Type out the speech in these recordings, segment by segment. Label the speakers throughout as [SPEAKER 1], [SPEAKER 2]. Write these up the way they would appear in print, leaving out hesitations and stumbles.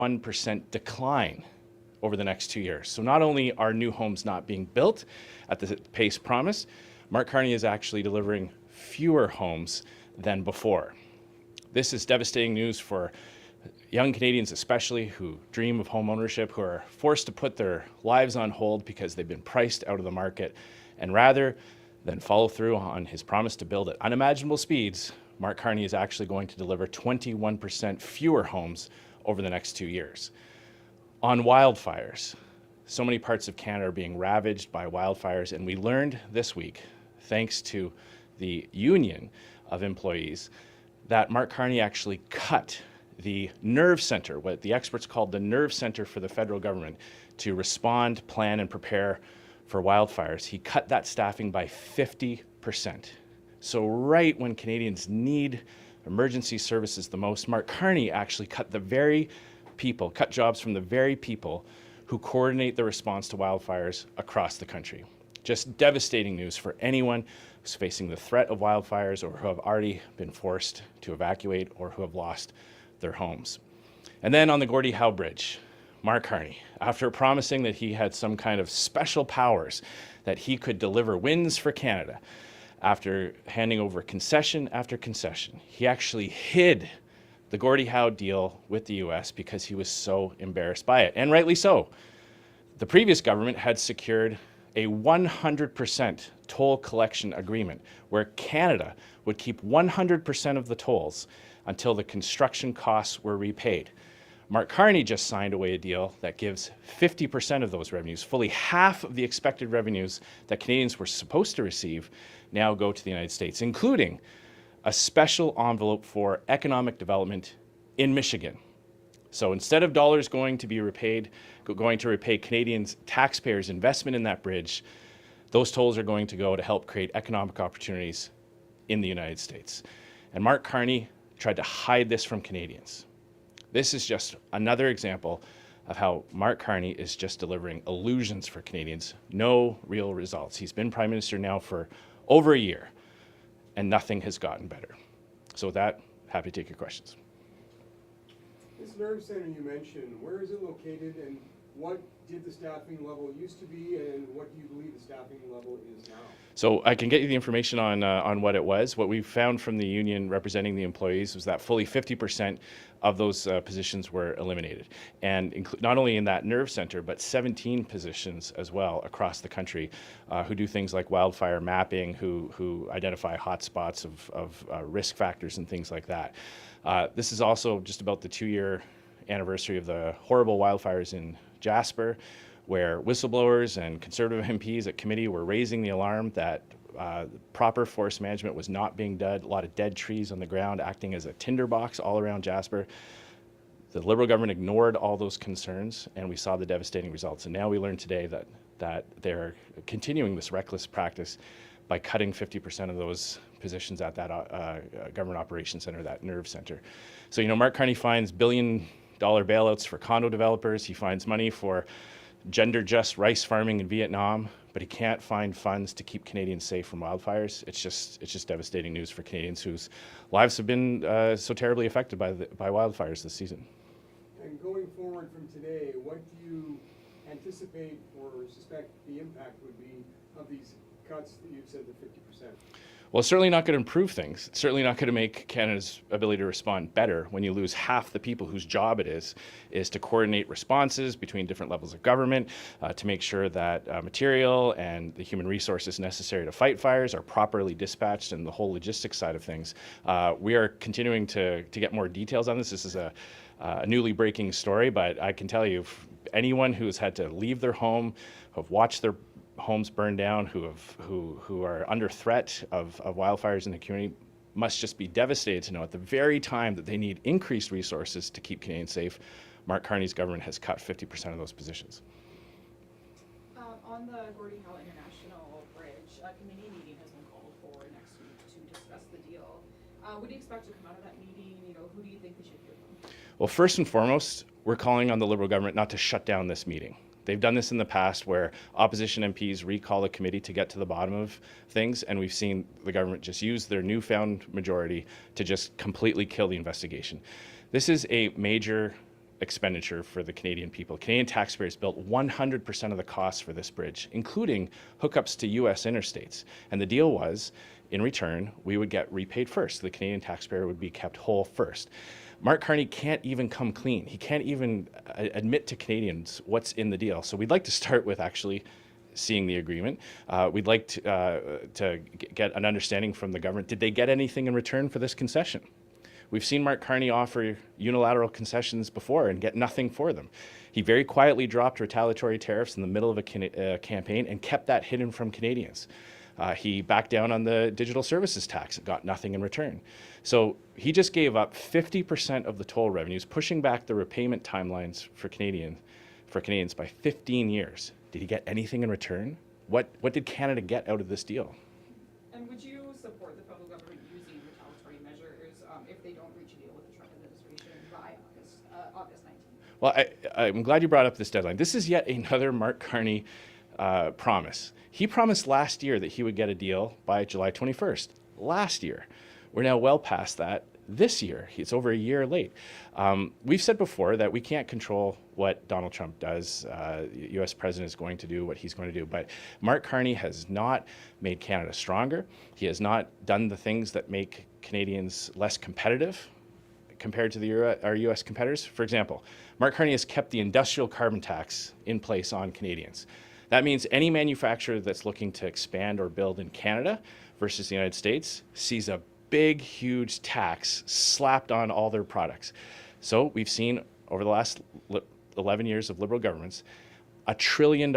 [SPEAKER 1] 1% decline over the next 2 years. So not only are new homes not being built at the pace promised, Mark Carney is actually delivering fewer homes than before. This is devastating news for young Canadians especially who dream of home ownership, who are forced to put their lives on hold because they've been priced out of the market. And rather than follow through on his promise to build at unimaginable speeds, Mark Carney is actually going to deliver 21% fewer homes over the next 2 years. On wildfires, so many parts of Canada are being ravaged by wildfires, and we learned this week, thanks to the union of employees, that Mark Carney actually cut the nerve center, what the experts called the nerve center for the federal government, to respond, plan, and prepare for wildfires. He cut that staffing by 50%. So right when Canadians need emergency services the most, Mark Carney actually cut jobs from the very people who coordinate the response to wildfires across the country. Just devastating news for anyone who's facing the threat of wildfires or who have already been forced to evacuate or who have lost their homes. And then on the Gordie Howe Bridge, Mark Carney, after promising that he had some kind of special powers, that he could deliver wins for Canada, after handing over concession after concession, he actually hid the Gordie Howe deal with the US because he was so embarrassed by it, and rightly so. The previous government had secured a 100% toll collection agreement where Canada would keep 100% of the tolls until the construction costs were repaid. Mark Carney just signed away a deal that gives 50% of those revenues, fully half of the expected revenues that Canadians were supposed to receive now go to the United States, including a special envelope for economic development in Michigan. So instead of dollars going to repay Canadians, taxpayers' investment in that bridge, those tolls are going to go to help create economic opportunities in the United States. And Mark Carney tried to hide this from Canadians. This is just another example of how Mark Carney is just delivering illusions for Canadians, no real results. He's been Prime Minister now for over a year, and nothing has gotten better. So with that, happy to take your questions.
[SPEAKER 2] This nerve center you mentioned, where is it located, and what did the staffing level used to be, and what do you believe the staffing level is now?
[SPEAKER 1] So I can get you the information on what it was. What we found from the union representing the employees was that fully 50% of those positions were eliminated. And not only in that nerve center, but 17 positions as well across the country who do things like wildfire mapping, who identify hotspots of risk factors and things like that. This is also just about the 2-year anniversary of the horrible wildfires in Jasper, where whistleblowers and Conservative MPs at committee were raising the alarm that proper forest management was not being done, a lot of dead trees on the ground acting as a tinderbox all around Jasper. The Liberal government ignored all those concerns, and we saw the devastating results. And now we learned today that they're continuing this reckless practice by cutting 50% of those positions at that government operations center, that nerve center. So, Mark Carney finds billion-dollar bailouts for condo developers. He finds money for gender-just rice farming in Vietnam, but he can't find funds to keep Canadians safe from wildfires. It's just devastating news for Canadians whose lives have been so terribly affected by wildfires this season.
[SPEAKER 2] And going forward from today, what do you anticipate or suspect the impact would be of these cuts that you've said, the 50%?
[SPEAKER 1] Well, it's certainly not going to improve things. It's certainly not going to make Canada's ability to respond better when you lose half the people whose job it is to coordinate responses between different levels of government, to make sure that material and the human resources necessary to fight fires are properly dispatched, and the whole logistics side of things. We are continuing to get more details on this. This is a newly breaking story, but I can tell you, anyone who has had to leave their home, who have watched their homes burn down, who are under threat of wildfires in the community, must just be devastated to know at the very time that they need increased resources to keep Canadians safe, Mark Carney's government has cut 50% of those positions.
[SPEAKER 3] On the Gordie Howe International Bridge, a committee meeting has been called for next week to discuss the deal. What do you expect to come out of that meeting? Who do you think we should hear from?
[SPEAKER 1] Well, first and foremost, we're calling on the Liberal government not to shut down this meeting. They've done this in the past where opposition MPs recall a committee to get to the bottom of things, and we've seen the government just use their newfound majority to just completely kill the investigation. This is a major expenditure for the Canadian people. Canadian taxpayers built 100% of the costs for this bridge, including hookups to US interstates. And the deal was, in return, we would get repaid first. The Canadian taxpayer would be kept whole first. Mark Carney can't even come clean. He can't even admit to Canadians what's in the deal. So we'd like to start with actually seeing the agreement. We'd like to get an understanding from the government. Did they get anything in return for this concession? We've seen Mark Carney offer unilateral concessions before and get nothing for them. He very quietly dropped retaliatory tariffs in the middle of a campaign and kept that hidden from Canadians. He backed down on the digital services tax and got nothing in return. So he just gave up 50% of the toll revenues, pushing back the repayment timelines for Canadians by 15 years. Did he get anything in return? What did Canada get out of this deal?
[SPEAKER 3] And would you support the federal government using retaliatory measures if they don't reach a deal with the Trump administration by August 19th?
[SPEAKER 1] Well, I'm glad you brought up this deadline. This is yet another Mark Carney promise. He promised last year that he would get a deal by July 21st. Last year. We're now well past that this year. It's over a year late. We've said before that we can't control what Donald Trump does. The U.S. president is going to do what he's going to do. But Mark Carney has not made Canada stronger. He has not done the things that make Canadians less competitive compared to our U.S. competitors. For example, Mark Carney has kept the industrial carbon tax in place on Canadians. That means any manufacturer that's looking to expand or build in Canada versus the United States sees a big, huge tax slapped on all their products. So we've seen over the last 11 years of Liberal governments, $1 trillion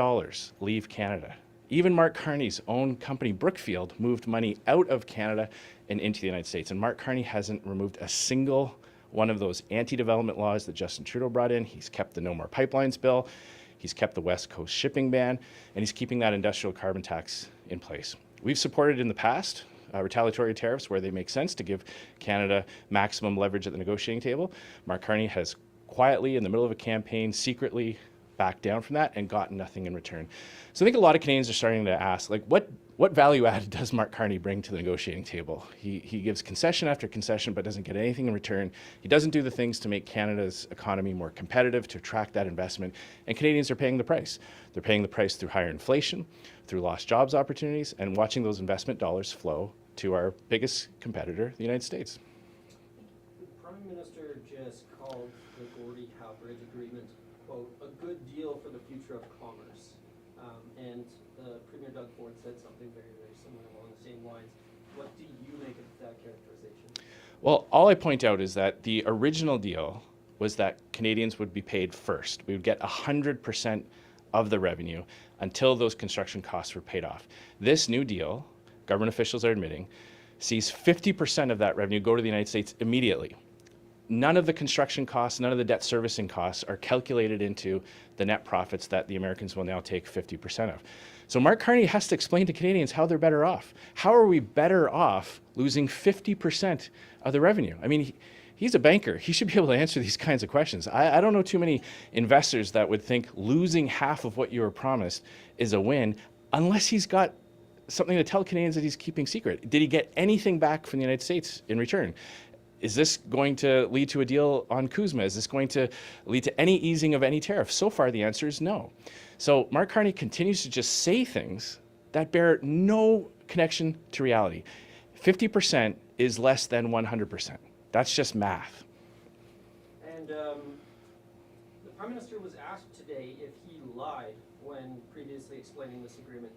[SPEAKER 1] leave Canada. Even Mark Carney's own company, Brookfield, moved money out of Canada and into the United States. And Mark Carney hasn't removed a single one of those anti-development laws that Justin Trudeau brought in. He's kept the No More Pipelines bill. He's kept the West Coast shipping ban, and he's keeping that industrial carbon tax in place. We've supported in the past retaliatory tariffs where they make sense to give Canada maximum leverage at the negotiating table. Mark Carney has quietly, in the middle of a campaign, secretly backed down from that and gotten nothing in return. So I think a lot of Canadians are starting to ask, like, what value add does Mark Carney bring to the negotiating table? He gives concession after concession but doesn't get anything in return. He doesn't do the things to make Canada's economy more competitive, to attract that investment, and Canadians are paying the price. They're paying the price through higher inflation, through lost jobs opportunities, and watching those investment dollars flow to our biggest competitor, the United States.
[SPEAKER 4] The Prime Minister just called the Gordie Howe Bridge Agreement, quote, a good deal for the future of commerce. And Premier Doug Ford said something very, very similar along the same lines. What do you make of that characterization?
[SPEAKER 1] Well, all I point out is that the original deal was that Canadians would be paid first. We would get 100% of the revenue until those construction costs were paid off. This new deal, government officials are admitting, sees 50% of that revenue go to the United States immediately. None of the construction costs, none of the debt servicing costs are calculated into the net profits that the Americans will now take 50% of. So Mark Carney has to explain to Canadians how they're better off. How are we better off losing 50% of the revenue? I mean, he's a banker. He should be able to answer these kinds of questions. I don't know too many investors that would think losing half of what you were promised is a win unless he's got something to tell Canadians that he's keeping secret. Did he get anything back from the United States in return? Is this going to lead to a deal on CUSMA? Is this going to lead to any easing of any tariff? So far, the answer is no. So Mark Carney continues to just say things that bear no connection to reality. 50% is less than 100%. That's just math.
[SPEAKER 4] And the Prime Minister was asked today if he lied when previously explaining this agreement.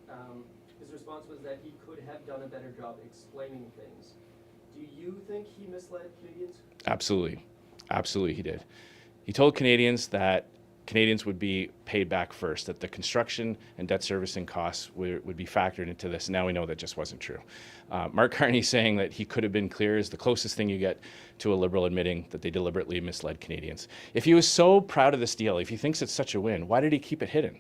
[SPEAKER 4] His response was that he could have done a better job explaining things. Do you think he misled Canadians?
[SPEAKER 1] Absolutely. Absolutely, he did. He told Canadians that Canadians would be paid back first, that the construction and debt servicing costs would be factored into this. Now we know that just wasn't true. Mark Carney saying that he could have been clear is the closest thing you get to a Liberal admitting that they deliberately misled Canadians. If he was so proud of this deal, if he thinks it's such a win, why did he keep it hidden?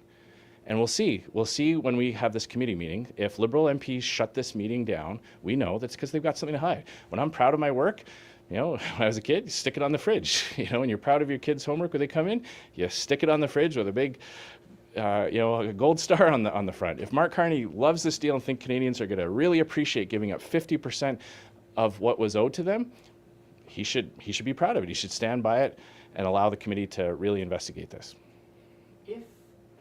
[SPEAKER 1] And we'll see. We'll see when we have this committee meeting. If Liberal MPs shut this meeting down, we know that's because they've got something to hide. When I'm proud of my work, you know, when I was a kid, you stick it on the fridge. You know, when you're proud of your kids' homework when they come in, you stick it on the fridge with a big, a gold star on the front. If Mark Carney loves this deal and think Canadians are going to really appreciate giving up 50% of what was owed to them, he should be proud of it. He should stand by it and allow the committee to really investigate this.
[SPEAKER 4] If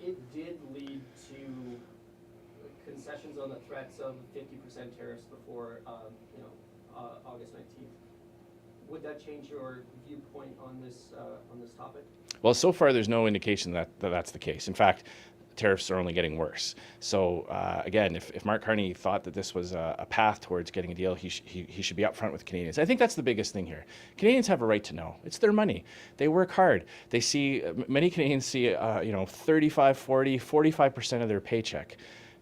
[SPEAKER 4] it did lead to concessions on the threats of 50% tariffs before, August 19th, would that change your viewpoint on this topic?
[SPEAKER 1] Well, so far there's no indication that that's the case. In fact, tariffs are only getting worse. So again, if Mark Carney thought that this was a path towards getting a deal, he should be upfront with Canadians. I think that's the biggest thing here. Canadians have a right to know. It's their money. They work hard. They see, many Canadians see, 35, 40, 45% of their paycheck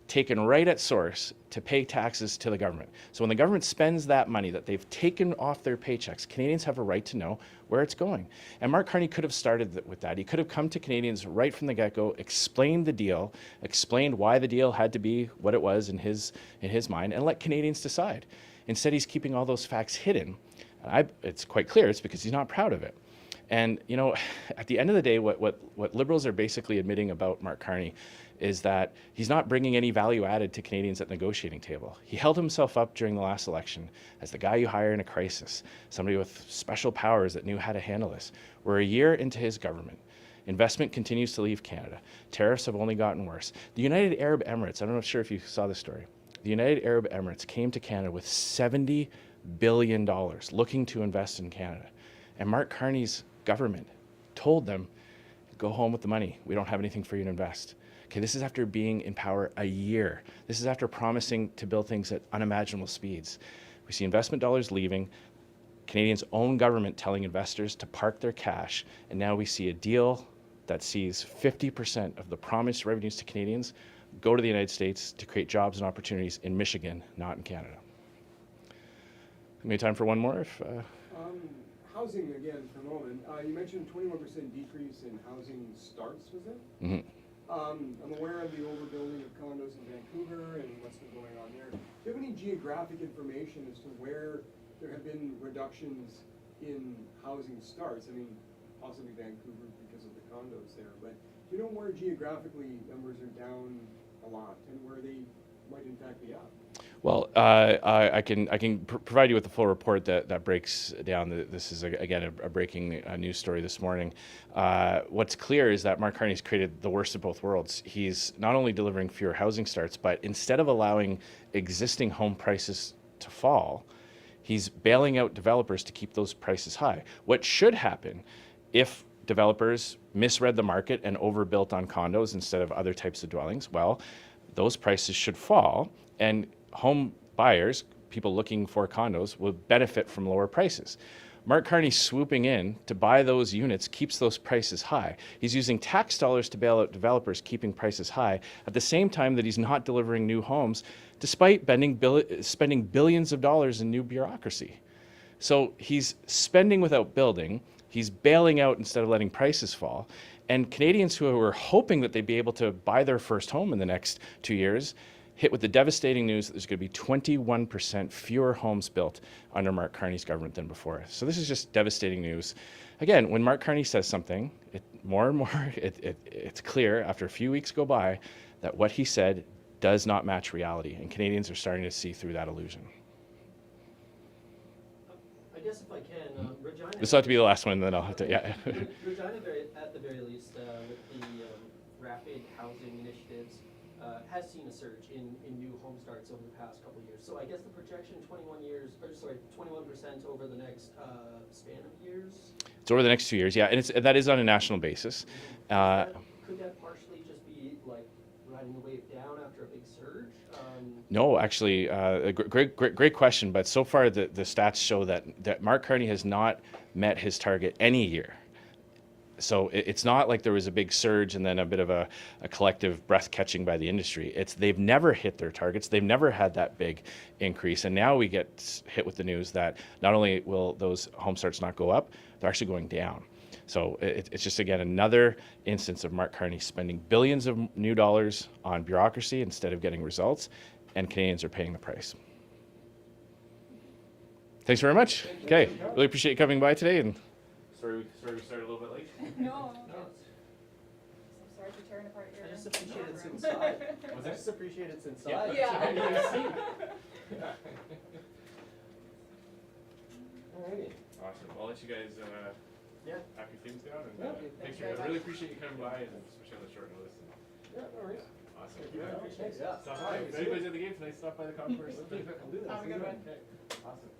[SPEAKER 1] taken right at source to pay taxes to the government. So when the government spends that money that they've taken off their paychecks, Canadians have a right to know where it's going. And Mark Carney could have started with that. He could have come to Canadians right from the get-go, explained the deal, explained why the deal had to be what it was in his mind, and let Canadians decide. Instead, he's keeping all those facts hidden. It's quite clear it's because he's not proud of it. And at the end of the day, what Liberals are basically admitting about Mark Carney is that he's not bringing any value added to Canadians at the negotiating table. He held himself up during the last election as the guy you hire in a crisis, somebody with special powers that knew how to handle this. We're a year into his government. Investment continues to leave Canada. Tariffs have only gotten worse. The United Arab Emirates, I'm not sure if you saw this story, the United Arab Emirates came to Canada with $70 billion looking to invest in Canada. And Mark Carney's government told them, go home with the money. We don't have anything for you to invest. Okay, this is after being in power a year. This is after promising to build things at unimaginable speeds. We see investment dollars leaving, Canadians' own government telling investors to park their cash, and now we see a deal that sees 50% of the promised revenues to Canadians go to the United States to create jobs and opportunities in Michigan, not in Canada. Maybe time for one more?
[SPEAKER 2] Housing again for a moment. You mentioned 21% decrease in housing starts, was it?
[SPEAKER 1] Mm-hmm.
[SPEAKER 2] I'm aware of the overbuilding of condos in Vancouver and what's been going on there. Do you have any geographic information as to where there have been reductions in housing starts? I mean, possibly Vancouver because of the condos there, but do you know where geographically numbers are down a lot and where they might in fact be up?
[SPEAKER 1] Well, I can provide you with the full report that breaks down. This is, again, a breaking news story this morning. What's clear is that Mark Carney's created the worst of both worlds. He's not only delivering fewer housing starts, but instead of allowing existing home prices to fall, he's bailing out developers to keep those prices high. What should happen if developers misread the market and overbuilt on condos instead of other types of dwellings? Well, those prices should fall, and home buyers, people looking for condos, will benefit from lower prices. Mark Carney swooping in to buy those units keeps those prices high. He's using tax dollars to bail out developers, keeping prices high, at the same time that he's not delivering new homes, despite spending billions of dollars in new bureaucracy. So he's spending without building, he's bailing out instead of letting prices fall, and Canadians who were hoping that they'd be able to buy their first home in the next 2 years hit with the devastating news that there's going to be 21% fewer homes built under Mark Carney's government than before. So this is just devastating news. Again, when Mark Carney says something, more and more it's clear after a few weeks go by that what he said does not match reality, and Canadians are starting to see through that illusion.
[SPEAKER 4] I guess if I can, Regina...
[SPEAKER 1] This will have to be the last one, then I'll have to, yeah.
[SPEAKER 4] Regina, at the very least, with the rapid housing initiatives, has seen a surge in new home starts over the past couple of years. So I guess the projection 21% over the next span of years?
[SPEAKER 1] It's over the next 2 years, yeah, and that is on a national basis.
[SPEAKER 4] Could that partially just be like riding the wave down after a big surge?
[SPEAKER 1] No, actually, a great question, but so far the stats show that Mark Carney has not met his target any year. So it's not like there was a big surge and then a bit of a collective breath catching by the industry. They've never hit their targets. They've never had that big increase. And now we get hit with the news that not only will those home starts not go up, they're actually going down. So it's just, again, another instance of Mark Carney spending billions of new dollars on bureaucracy instead of getting results, and Canadians are paying the price. Thanks very much. Okay, really appreciate you coming by today, and sorry we started a little bit late.
[SPEAKER 3] No. I'm sorry for tearing apart your...
[SPEAKER 4] I just appreciate it's inside.
[SPEAKER 1] What's
[SPEAKER 4] I
[SPEAKER 1] that?
[SPEAKER 4] just appreciate it's inside.
[SPEAKER 3] Yeah.
[SPEAKER 1] Alrighty. Awesome. I'll let you guys
[SPEAKER 4] Yeah.
[SPEAKER 1] happy things down, and
[SPEAKER 2] Yeah.
[SPEAKER 1] thanks
[SPEAKER 3] very
[SPEAKER 1] for, I
[SPEAKER 3] much.
[SPEAKER 1] really appreciate you coming by, and especially on the short notice. And,
[SPEAKER 2] Yeah, no worries.
[SPEAKER 1] awesome.
[SPEAKER 2] Thank you.
[SPEAKER 1] Yeah.
[SPEAKER 2] Thanks.
[SPEAKER 4] Yeah.
[SPEAKER 1] Stop
[SPEAKER 2] All right,
[SPEAKER 1] by. If
[SPEAKER 2] see you.
[SPEAKER 1] anybody's at the game tonight, stop by the concourse.
[SPEAKER 2] We'll do that.
[SPEAKER 3] Have a good one.
[SPEAKER 1] Okay. Awesome.